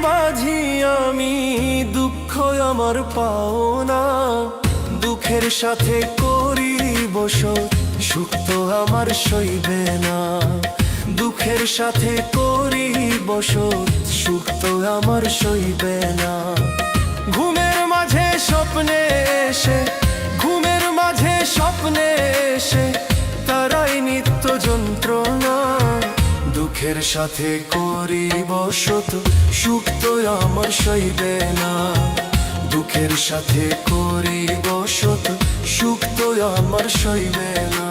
মাঝি আমি, দুঃখ আমার পাওনা। দুঃখের সাথে করি বসত, সুখ তো আমার সইবে না। দুঃখের সাথে করি বসত, সুখ তো আমার সইবে না। ঘুমের মাঝে স্বপ্নে এসে, ঘুমের মাঝে স্বপ্নে এসে তারাই নিত্য যন্ত্রণা। দুঃখের সাথে করি বসত, সুখ তো আমার সইবে না। দুঃখের সাথে করি বসত, সুখ তো আমার সইবে না।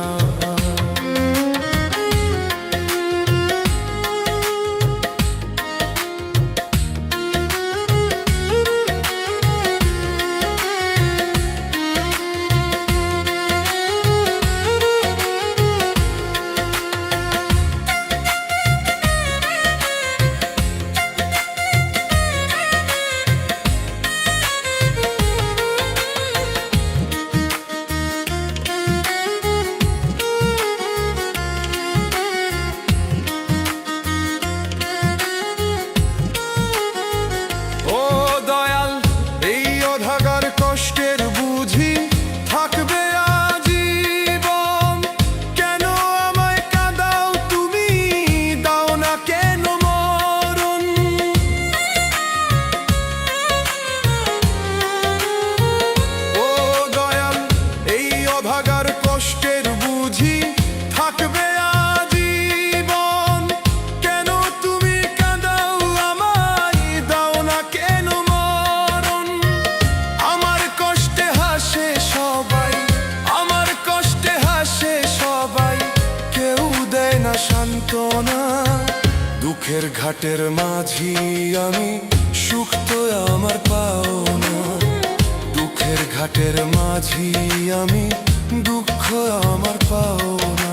কষ্টের বুঝি থাকবে আজীবন, কেন আমায় কাঁদাও তুমি, দাও না কেন মরণ। ও দয়াল, এই অভাগার কষ্টের বুঝি থাকবে আজীবন, কেন তুমি কাঁদাও আমায়, দাও না কেন মরণ। আমার কষ্টে হাসে সবাই, আমার কষ্টে হাসে সবাই, কেউ দেয় না সান্ত্বনা। দুঃখের ঘাটের মাঝি আমি, সুখ তো আমার পাওনা। দুঃখের ঘাটের মাঝি আমি, দুঃখ আমার পাওনা।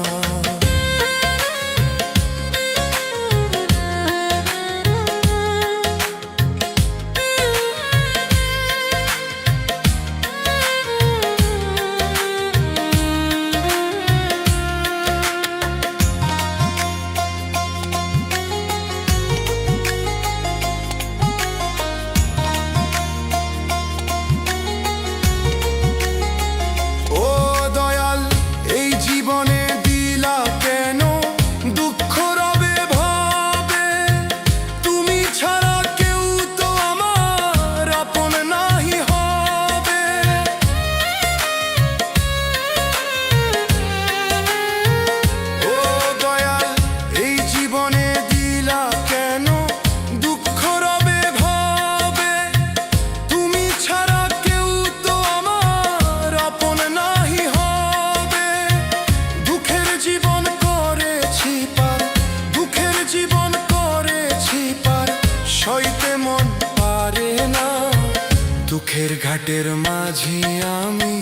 দুঃখের ঘাটের মাঝি আমি,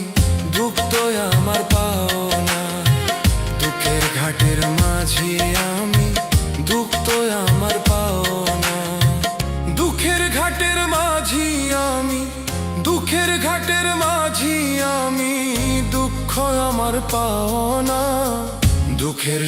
দুঃখ তো আমার পাওনা। দুঃখের ঘাটের মাঝি আমি, দুঃখ তো আমার পাওনা। দুঃখের ঘাটের মাঝি আমি, দুঃখের ঘাটের মাঝি আমি, দুঃখ আমার পাওনা। দুঃখের